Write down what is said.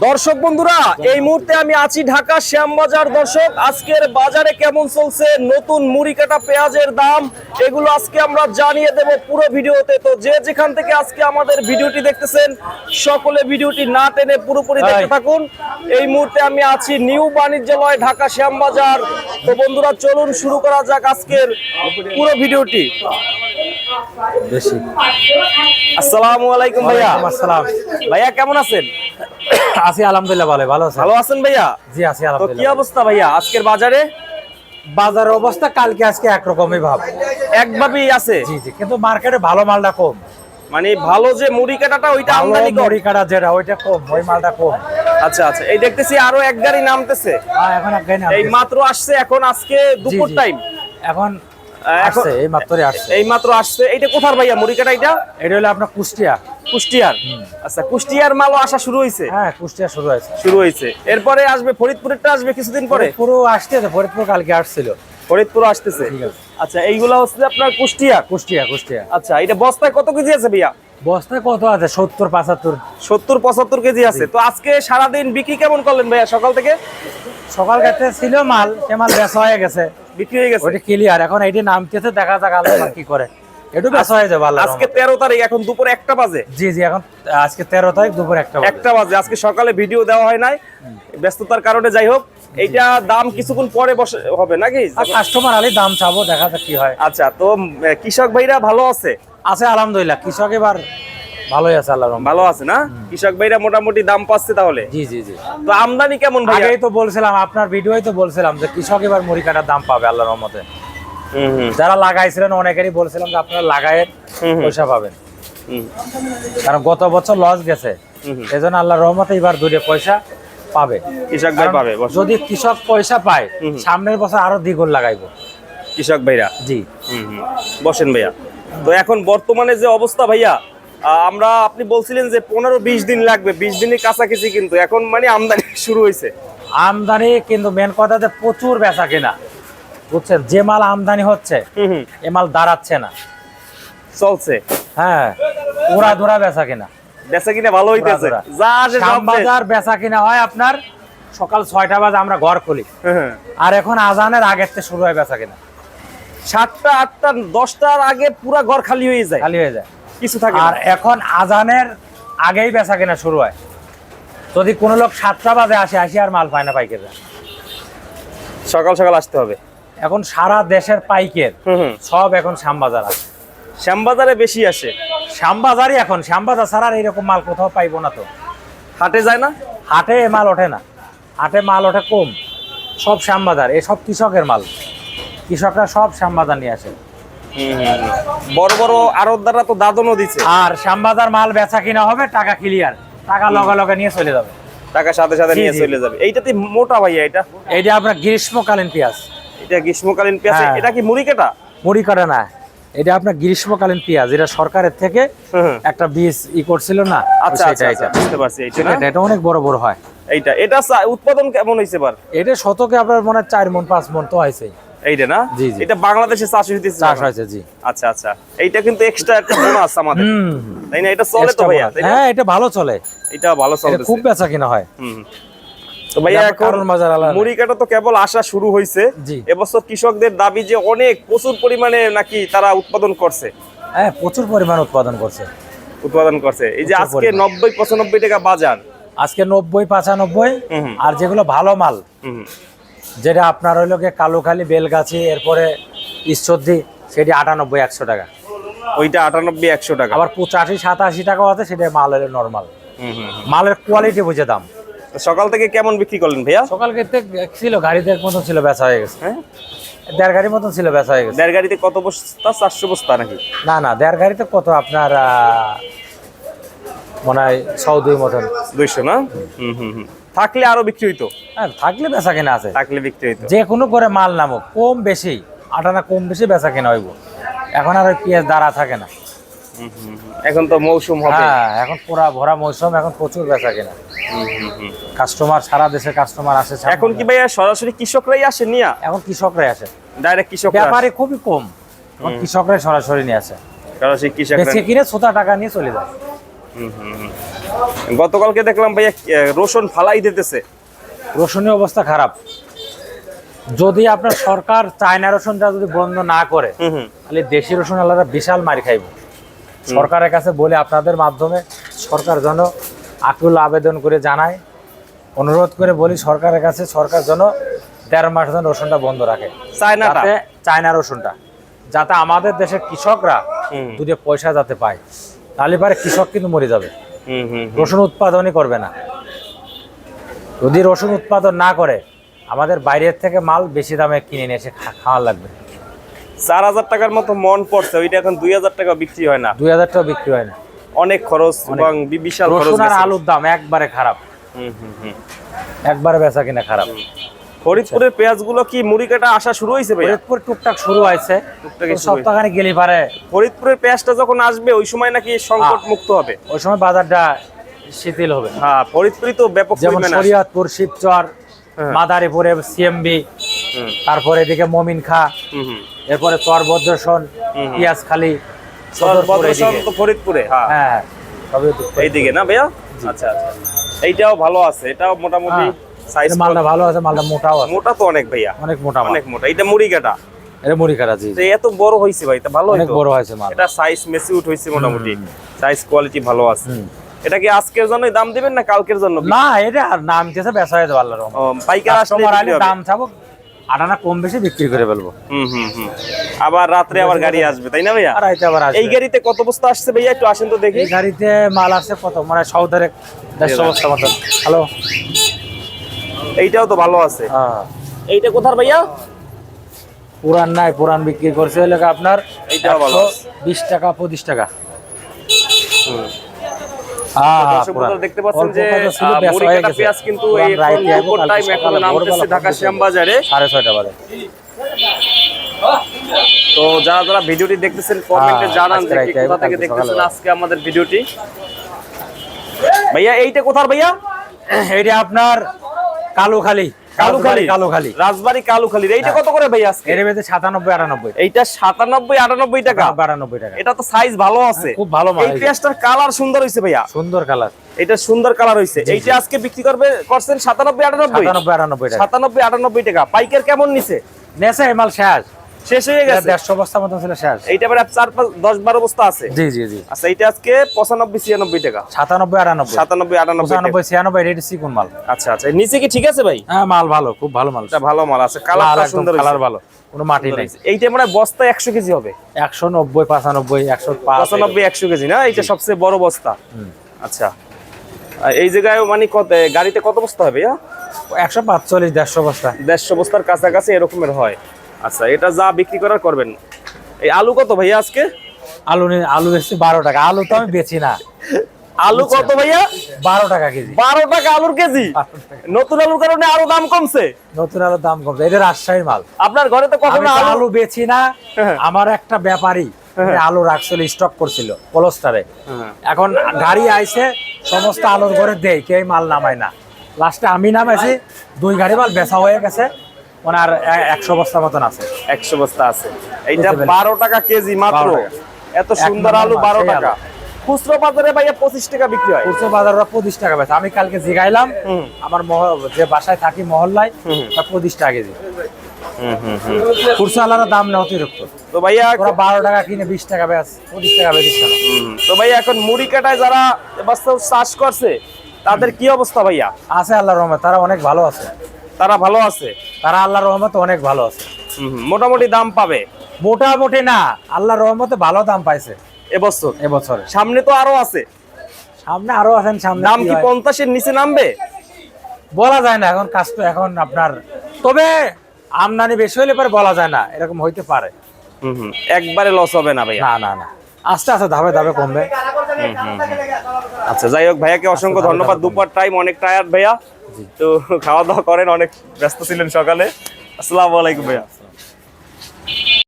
দর্শক বন্ধুরা, এই মুহূর্তে আমি আছি ঢাকা শ্যামবাজার। দর্শক, আজকের বাজারে কেমন চলছে, নতুন মুড়ি কাটা পেঁয়াজের দাম, এগুলো আজকে আমরা জানিয়ে দেব পুরো ভিডিওতে। তো যে যেখান থেকে আজকে আমাদের ভিডিওটি দেখতেছেন, সকলে ভিডিওটি না টেনে পুরোপুরি দেখতে থাকুন। এই মুহূর্তে আমি আছি নিউ বাণিজ্যালয়, ঢাকা শ্যামবাজার। তো বন্ধুরা, চলুন শুরু করা যাক আজকের পুরো ভিডিওটি। আসসালামু আলাইকুম ভাইয়া। আসসালাম ভাইয়া, কেমন আছেন? আছি আলহামদুলিল্লাহ, ভালো আছি। ভালো আছেন ভাইয়া? জি আছি তো কি আলহামদুলিল্লাহ। অবস্থা ভাইয়া আজকের বাজারে? বাজারের অবস্থা কালকে আজকে একরকমই ভাব। একভাবেই আছে? জি জি, কিন্তু মার্কেটে ভালো মালটা কম। মানে ভালো যে মুড়ি কাটাটা ওইটা ভালো আমদানি কম। মুড়ি কাটা যেটা ওইটা কম, ওই মালটা কম। আচ্ছা আচ্ছা, এই দেখতেছি আরো এক গাড়ি নামতেছে। হ্যাঁ, এখন এক গাড়ি এই নামতেছে। মাত্র আসছে, এখন আজকে দুপুর জি। টাইম। এখন আসছে, এই মাত্রই আসছে। এই মাত্র আসছে। এইটা কোথার ভাইয়া মুড়ি কাটা? এটা হলো আপনার কুষ্টিয়া। কুষ্টিয়ার? আচ্ছা, কুষ্টিয়ার মালও আসা শুরু হয়েছে? হ্যাঁ, কুষ্টিয়া শুরু হয়েছে। এরপরে আসবে ফরিদপুরেরটা, আসবে কিছুদিন পরে। পুরো আসতেছে, ফরিদপুর কালকে আসছিল। ফরিদপুর আসতেছে। ঠিক আছে। আচ্ছা, এইগুলা হচ্ছে আপনার কুষ্টিয়া? কুষ্টিয়া। আচ্ছা, এটা বস্তায় কত কেজি আছে ভাইয়া? বস্তায় কত আছে? 70-75। 70-75 কেজি আছে। তো আজকে সারাদিন বিক্রি কেমন করলেন ভাইয়া সকাল থেকে? সকাল কাটতে ছিল মাল, সে মাল বেচা হয়ে গেছে, বিক্রি হয়ে গেছে? ওইটা ক্লিয়ার। এখন এইটা নামতেছে, দেখা যাক আল্লাহ কি করে। একটু বেচা হয়ে যাবে আল্লাহর আজকে রহমতে। 13 তারিখ, এখন দুপুর 1টা বাজে। জি জি, এখন আজকে 13 তারিখ দুপুর 1টা বাজে। 1টা বাজে। আজকে সকালে ভিডিও দেওয়া হয় নাই, ব্যস্ততার কারণে। যাই হোক, এইটা দাম কিছুক্ষণ পরে বসে হবে নাকি? আর কাস্টমার আলি দাম চাবো, দেখা যাক কি হয়। আচ্ছা, তো কৃষক ভাইরা ভালো আছে? আছে আলহামদুলিল্লাহ, কৃষক এবার ভালোই আছে আল্লাহর রহমতে। ভালো আছে না? কৃষক ভাইরা মোটামুটি দাম পাচ্ছে তাহলে? জি। তো আমদানি কেমন ভাইয়া? আগেই তো বলছিলাম, আপনার ভিডিওই তো বলছিলাম যে কৃষক এবার মুড়ি কাটার দাম পাবে আল্লাহর রহমতে। যারা লাগাইছিলেন অনেকেরই বলছিলাম যে আপনারা লাগায়েন, পয়সা পাবেন। কারণ গত বছর লস গেছে, এজন্য আল্লাহর রহমতে এবার দুটো পয়সা পাবে কৃষক ভাই পাবে। যদি কৃষক পয়সা পায়, সামনের বছর আরো দ্বিগুণ লাগাইবো কৃষক ভাইরা। জি। বসেন ভাইয়া। তো এখন বর্তমানে যে অবস্থা ভাইয়া, আপনি বলছিলেন যে 15-20 দিন লাগবে, 20 দিনের কাছাকাছি, কিন্তু এখন মানে আমদানি শুরু হয়েছে। আমদানি, কিন্তু মেন কথা যে প্রচুর বেচা কেনা, বুঝছেন? যে মাল আমদানি হচ্ছে এ মাল দাঁড়াচ্ছে না, চলছে। হ্যাঁ, ওরা ধরা বেচা কেনা। বেচা কিনা ভালো হইতেছে। যা আসে সব বাজার বেচা কিনা হয় আপনার সকাল 6টা বাজে আমরা ঘর খুলি, আর এখন আজানের আগের থেকে শুরু হয় বেচা কিনা। 7টা 8টা 10টার আগে পুরা ঘর খালি হয়ে যায়, খালি হয়ে যায়, কিছু থাকে আর না। এখন আজানের আগেই বেচা কিনা শুরু হয়। যদি কোনো লোক 7টা বাজে আসি আর মাল পায় না পাইকাররা। সকাল সকাল আসতে হবে। এখন সারা দেশের পাইকার সব এখন শ্যামবাজার আছে। শ্যামবাজারে বেশি আসে? শ্যামবাজারই এখন, শ্যামবাজার ছাড়া আর এরকম মাল কোথাও পাইবো না। তো হাটে যায় না? হাটে মাল ওঠে না, হাটে মাল ওঠে কম, সব শ্যামবাজার। এসব কৃষকের মাল, কৃষকরা সব শ্যামবাজার নিয়ে আসে। বড় বড় আড়তদাররা তো দাদনও দিচ্ছে। আর শ্যামবাজার মাল বেচা কিনা হবে, টাকা ক্লিয়ার, টাকা লগে লগে নিয়ে চলে যাবে, টাকা সাথে সাথে জি, নিয়ে জি। চলে যাবে। এইটাতে মোটা ভাইয়া? এইটা আপনার গ্রীষ্মকালীন পেঁয়াজ। এটা গ্রীষ্মকালীন পেঁয়াজ। হ্যাঁ। এটা কি মুড়ি কাটা? মুড়ি কাটা না, এটা আপনার গ্রীষ্মকালীন পেঁয়াজ। এটা সরকারের থেকে একটা বীজ করছিল না। আচ্ছা সেটা, আচ্ছা আচ্ছা, এটা বুঝতে পারছি। এইটা না? এটা অনেক বড় বড় হয়। এটা উৎপাদন কেমন হয়েছে এবার? এটা শতকে আপনার মনে হয় 4 মণ 5 মণ তো হয়েছে। এইটা না? জি, জি। এটা বাংলাদেশে চাষ হইতেছে? চাষ হয়েছে, জি। আচ্ছা আচ্ছা, এইটা কিন্তু এক্সট্রা একটা বোনাস আমাদের, তাই না? এটা চলে তো ভাইয়া, তাই না? হ্যাঁ, এটা ভালো চলে, এটা ভালো এটা চলতেছে। খুব বেচা কিনা হয়। তো ভাইয়া, এটা এখন কারণ বাজার আলাদা। মুড়ি কাটা তো কেবল আসা শুরু হয়েছে। জি। এবছর কৃষকদের দাবি যে অনেক প্রচুর পরিমাণে নাকি তারা উৎপাদন করছে। হ্যাঁ, প্রচুর পরিমাণ উৎপাদন করছে। এই যে প্রচুর আজকে পরিমাণ। 90-95 টাকা বাজার। আজকে 90-95। আর যেগুলো ভালো মাল, যেটা আপনার হইলো গিয়ে কালুখালী, বেলগাছি, এরপরে ঈশ্বরদী, সেটি 98-100 টাকা। ওইটা 98-100 টাকা। আবার 85-87 টাকাও আছে, সেটা মাল হলে নর্মাল। মালের কোয়ালিটি বুঝে দাম। সকাল থেকে কেমন বিক্রি করলেন ভাইয়া? সকাল থেকে ছিল, গাড়িতে মতন ছিল, বেচা হয়ে গেছে। হ্যাঁ, 1.5 গাড়ির মতন ছিল, বেচা হয়ে গেছে। 1.5 গাড়িতে কত বস্তা? 400 বস্তা নাকি? না, 1.5 গাড়িতে কত আপনার মনে হয় 100-2 মতন। 200 না? থাকলে আরো বিক্রি হইতো। হ্যাঁ, থাকলে বেচা কেনা আছে, থাকলে বিক্রি হইতো। যে কোনো করে মাল নামুক, কম বেশি আটানা কম বেশি বেচা কেনা হইব। এখন আর ওই পেঁয়াজ দাঁড়া থাকে না। এখন তো মৌসুম হবে। হ্যাঁ, এখন পুরা ভরা মৌসুম, এখন প্রচুর বেচা কেনা। কাস্টমার, সারা দেশে কাস্টমার আসে। এখন কি ভাইয়া সরাসরি কৃষকরাই আসে নিয়া? এখন কৃষকরাই আসে, ডাইরেক্ট কৃষক? ব্যাপারে খুবই কম, এখন কৃষকরাই সরাসরি নিয়ে আসে। সরাসরি কৃষকরা বেশি কিনে 70 টাকা নিয়ে চলে যায়। গতকালকে দেখলাম ভাইয়া রসুন ফালাই দিতেছে। রসুনের অবস্থা খারাপ। যদি আপনার সরকার চায়না রসুনটা যদি বন্ধ না করে তাহলে দেশি রসুন আলাদা বিশাল মার খাইব। সরকারের কাছে বলে আপনাদের মাধ্যমে সরকার যেন আকুল আবেদন করে জানায়, অনুরোধ করে বলি সরকারের কাছে, সরকার যেন 13 মাস যেন রসুনটা বন্ধ রাখে, চায়না রসুনটা, যাতে আমাদের দেশের কৃষকরা দুটো পয়সা যাতে পায়। তাহলে পারে কৃষক কিন্তু মরে যাবে, রসুন উৎপাদনই করবে না। যদি রসুন উৎপাদন না করে আমাদের বাইরের থেকে মাল বেশি দামে কিনে নিয়ে এসে খাওয়া লাগবে। 4000 টাকার মতো মন পড়ছে, ওইটা এখন 2000 টাকা বিক্রি হয় না, 2000 টাকা বিক্রি হয় না। অনেক খরচ এবং বিশাল খরচ। রসুন আর আলুর দাম একবারে খারাপ, একবারে বেচা কিনা খারাপ। ফরিদপুরের পেঁয়াজগুলো কি মুড়ি কাটা আসা শুরু হয়েছে ভাই? ফরিদপুর টুকটাক শুরু হয়েছে, সপ্তাহখানে গেলে পারে। ফরিদপুরের পেঁয়াজটা যখন আসবে ওই সময় নাকি সংকট মুক্ত হবে, ওই সময় বাজারটা শিথিল হবে। হ্যাঁ, ফরিদপুরই তো ব্যাপক যেমন পরিমাণে শরীয়তপুর, শিবচর, মাদারীপুরে সিএমবি, তারপরে এদিকে মমিন খা, এরপরে চরভদ্রসন, পিয়াজখালী, ফরিদপুরে। হ্যাঁ, এইদিকে না ভাইয়া? আচ্ছা আচ্ছা, এইটাও ভালো আছে, এটাও মোটামুটি সাইজ মালটা ভালো আছে, মালটা মোটাও আছে। মোটা তো অনেক ভাইয়া, অনেক মোটা, অনেক মোটা। এটা মুড়ি কাটা, এটা মুড়ি কাটা। জি, এত বড় হইছে ভাই, তা ভালো, অনেক বড় হয়েছে মাল। এটা সাইজ মেসিউট হইছে মোটামুটি, সাইজ কোয়ালিটি ভালো আছে। এটা কি আজকের জন্যই দাম দিবেন না কালকের জন্য? না, এটা নামতেছে, বেচা হয়ে যাবে আল্লাহর রহমতে। পাইকার আসলে দাম চাবো, আটানা কম বেশি বিক্রি করে ফেলবো। আবার রাত্রে আবার গাড়ি আসবে, তাই না ভাইয়া? এই গাড়িতে কত বস্তা আসছে ভাইয়া, একটু আসেন তো দেখি। এই গাড়িতে মাল আসছে কত, মানে সৌদারে 150 বস্তা মতন। হ্যালো, এইটাও তো ভালো আছে। এইটা কোথার ভাইয়া? পুরান নাই, পুরান বিক্রি করছে হলে আপনার এইটাও ভালো, 20 টাকা 25 টাকা। দেখতে পাচ্ছেন যে মুড়ি কাটা পেঁয়াজ কিন্তু এখন নামতেছে ঢাকা শ্যামবাজারে 6:30 বাজে। তো যারা যারা ভিডিওটি দেখতেছেন কমেন্টে জানান যে কোথা থেকে দেখতেছেন আজকে আমাদের ভিডিওটি। ভাইয়া এইটা কোথার ভাইয়া? এইটা আপনার কালুখালী, রাজবাড়ী কালুখালী। এইটা কত করে ভাই আজকে? এর মধ্যে 97-98। এইটা 97-98 টাকা। 92 টাকা। এটা তো সাইজ ভালো আছে, খুব ভালো মাল। এই পেঁয়াজটার কালার সুন্দর হইছে ভাইয়া, সুন্দর কালার, এটা সুন্দর কালার হইছে। এইটা আজকে বিক্রি করছেন 97-98 টাকা। 97-98 টাকা। পাইকার কেমন নিছে? নেছে মাল শেষ হয়ে গেছে, 150 বস্তা মত ছিল শেষ। এইটা আবার 4-5-10-12 বস্তা আছে। জি জি জি। আচ্ছা, এইটা আজকে 95-96 টাকা। 97-98 রেডি সিকুন মাল। আচ্ছা আচ্ছা, নিচে কি ঠিক আছে ভাই? হ্যাঁ, মাল ভালো, খুব ভালো মাল। এটা ভালো মাল আছে, কালারটা সুন্দর, কালার ভালো, কোনো মাটি নাই। এইটা মানে বস্তা 100 কেজি হবে? 190, 95, 105, 100 কেজি না? এইটা সবচেয়ে বড় বস্তা। আচ্ছা, এই জায়গায় মানে কত গাড়িতে কত বস্তা হবে? 145-150 বস্তা। 150 বস্তার কাছাকাছি এরকমের হয়। আচ্ছা, এটা যা বিক্রি করার করবেন। এই আলু কত ভাইয়া আজকে? আলু বেশি 12 টাকা। আলু তো আমি বেচি না। আলু কত ভাইয়া? 12 টাকা কেজি। 12 টাকা আলুর কেজি? নতুন আলুর কারণে আরো দাম কমছে? নতুন আলুর দাম কমছে, এটা রাজশাহীর মাল। আপনার ঘরে তো কখনো আলু বেচি না। আমার একটা ব্যাপারী আলু রাখছিল, স্টক করছিল কোলস্টারে। এখন গাড়ি আইছে, সমস্ত আলুর ঘরে দেয়, কেউ মাল নামায় না। লাস্টে আমি নামাইছি, 2 গাড়ি মাল বেচা হয়ে গেছে। ওনার 100 বস্তা মতন আছে। 100 বস্তা আছে। এইটা 12 টাকা কেজি মাত্র। এত সুন্দর আলু 12 টাকা। খুচরো বাজারে ভাইয়া 25 টাকা বিক্রি হয়। খুচরো বাজারে 25 টাকা বেচে। আমি কালকে জিগাইলাম, আমার যে বাসায় থাকি মহল্লায়, 25 টাকা কেজি। খুচরো আলাদা দাম না অতিরিক্ত। তো ভাইয়া 12 টাকা কিনে 20 টাকা বেচ, 25 টাকা বেচিস কেন? তো ভাইয়া এখন মুড়ি কাটায় যারা এবছর চাষ করছে তাদের কি অবস্থা ভাইয়া? আছে আল্লাহর রহমতে, তারা অনেক ভালো আছে। তারা ভালো আছে, তারা আল্লাহর রহমতে অনেক ভালো আছে। মোটামুটি দাম পাবে? মোটামুটি না, আল্লাহর রহমতে ভালো দাম পাইছে এবছর। সামনে তো আরো আছে, সামনে আরো আছেন। সামনে দাম কি 50-এর নিচে নামবে? বলা যায় না, এখন কাজ তো এখন আপনার, তবে আমদানি বেশি হলে পরে বলা যায় না, এরকম হইতে পারে। একবারে লস হবে না ভাইয়া? না না না, আস্তে আস্তে ধাপে ধাপে কমবে। আচ্ছা, যাই হোক, ভাইয়াকে অসংখ্য ধন্যবাদ। দুপুর টাইম অনেক টায়ার্ড ভাইয়া, তো খাওয়া দাওয়া করেন, অনেক ব্যস্ত ছিলেন সকালে। আসসালামু আলাইকুম ভাইয়া।